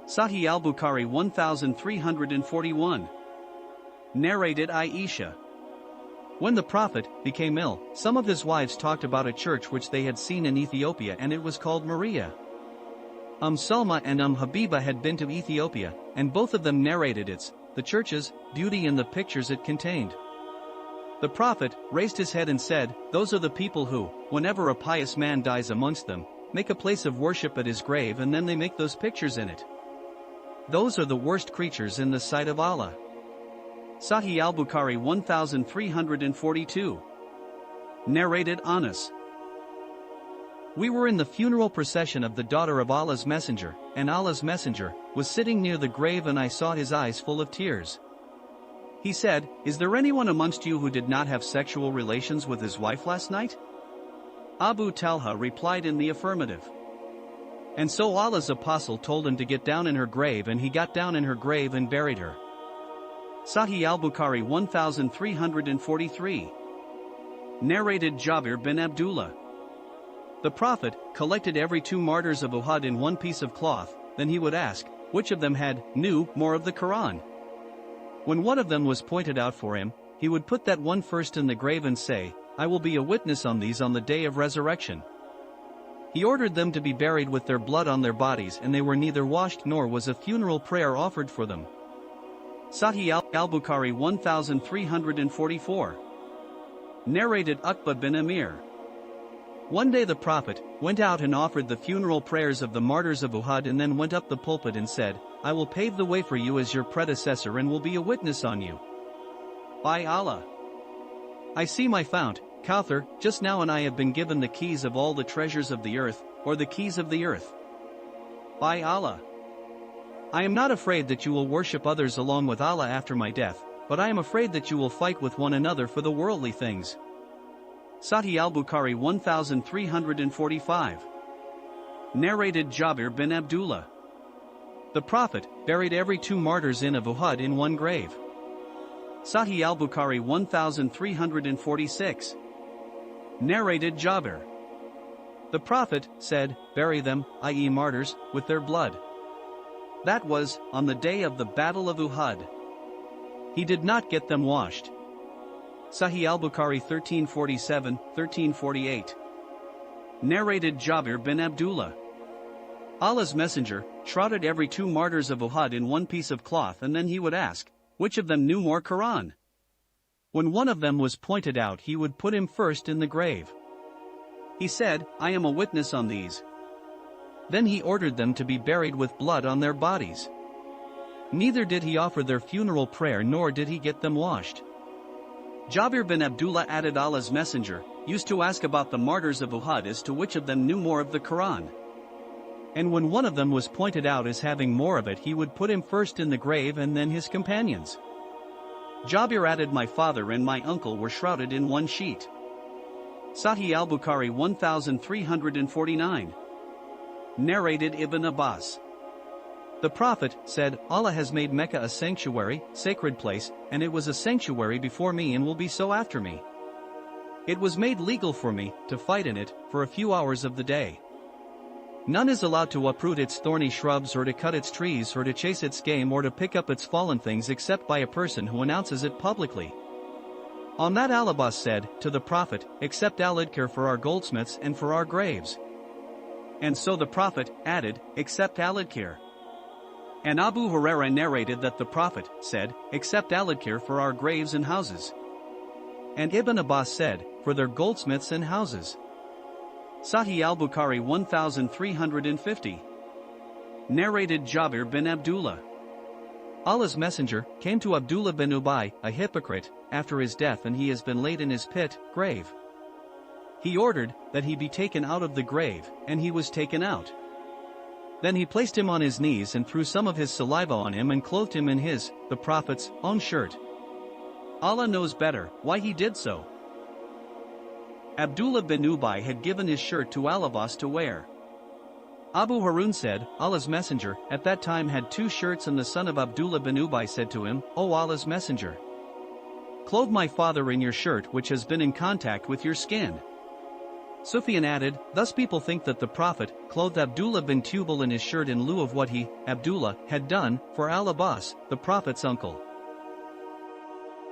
Sahih al-Bukhari 1341. Narrated Aisha. When the Prophet became ill, some of his wives talked about a church which they had seen in Ethiopia, and it was called Maria. Salma and Habiba had been to Ethiopia, and both of them narrated the church's beauty and the pictures it contained. The Prophet raised his head and said, "Those are the people who, whenever a pious man dies amongst them, make a place of worship at his grave and then they make those pictures in it. Those are the worst creatures in the sight of Allah." Sahih al-Bukhari 1342. Narrated Anas. We were in the funeral procession of the daughter of Allah's Messenger, and Allah's Messenger was sitting near the grave, and I saw his eyes full of tears. He said, "Is there anyone amongst you who did not have sexual relations with his wife last night?" Abu Talha replied in the affirmative. And so Allah's apostle told him to get down in her grave, and he got down in her grave and buried her. Sahih al-Bukhari 1343. Narrated Jabir bin Abdullah. The Prophet collected every 2 martyrs of Uhud in one piece of cloth, then he would ask, which of them knew more of the Quran. When one of them was pointed out for him, he would put that one first in the grave and say, "I will be a witness on these on the day of resurrection." He ordered them to be buried with their blood on their bodies, and they were neither washed nor was a funeral prayer offered for them. Sahih al-Bukhari 1344. Narrated Uqba bin Amir. One day the Prophet went out and offered the funeral prayers of the martyrs of Uhud, and then went up the pulpit and said, "I will pave the way for you as your predecessor and will be a witness on you. By Allah, I see my fount, Kauthar, just now, and I have been given the keys of all the treasures of the earth, or the keys of the earth. By Allah, I am not afraid that you will worship others along with Allah after my death, but I am afraid that you will fight with one another for the worldly things." Sahih al-Bukhari 1345. Narrated Jabir bin Abdullah. The Prophet buried every 2 martyrs of Uhud in one grave. Sahih al-Bukhari 1346. Narrated Jabir. The Prophet said, "Bury them, i.e. martyrs, with their blood." That was on the day of the Battle of Uhud. He did not get them washed. Sahih al-Bukhari 1347-1348. Narrated Jabir bin Abdullah. Allah's Messenger shrouded every 2 martyrs of Uhud in one piece of cloth, and then he would ask, which of them knew more Quran? When one of them was pointed out, he would put him first in the grave. He said, "I am a witness on these." Then he ordered them to be buried with blood on their bodies. Neither did he offer their funeral prayer, nor did he get them washed. Jabir bin Abdullah added, Allah's Messenger used to ask about the martyrs of Uhud as to which of them knew more of the Quran. And when one of them was pointed out as having more of it, he would put him first in the grave and then his companions. Jabir added, "My father and my uncle were shrouded in one sheet." Sahih al-Bukhari 1349. Narrated Ibn Abbas. The Prophet said, "Allah has made Mecca a sanctuary, sacred place, and it was a sanctuary before me and will be so after me. It was made legal for me to fight in it for a few hours of the day. None is allowed to uproot its thorny shrubs or to cut its trees or to chase its game or to pick up its fallen things except by a person who announces it publicly." On that Al-Abbas said to the Prophet, "Accept al-Idkar for our goldsmiths and for our graves." And so the Prophet added, "Accept al-Idkar." And Abu Hurairah narrated that the Prophet said, "Accept al-Idkar for our graves and houses." And Ibn Abbas said, "For their goldsmiths and houses." Sahih al-Bukhari 1350. Narrated Jabir bin Abdullah. Allah's Messenger came to Abdullah bin Ubay, a hypocrite, after his death, and he has been laid in his grave. He ordered that he be taken out of the grave, and he was taken out. Then he placed him on his knees and threw some of his saliva on him and clothed him in the Prophet's, own shirt. Allah knows better why he did so. Abdullah bin Ubay had given his shirt to Al-Abbas to wear. Abu Harun said, Allah's Messenger at that time had 2 shirts, and the son of Abdullah bin Ubay said to him, "O Allah's Messenger, clothe my father in your shirt which has been in contact with your skin." Sufyan added, thus people think that the Prophet clothed Abdullah bin Tubal in his shirt in lieu of what he, Abdullah, had done for al-Abbas, the Prophet's uncle.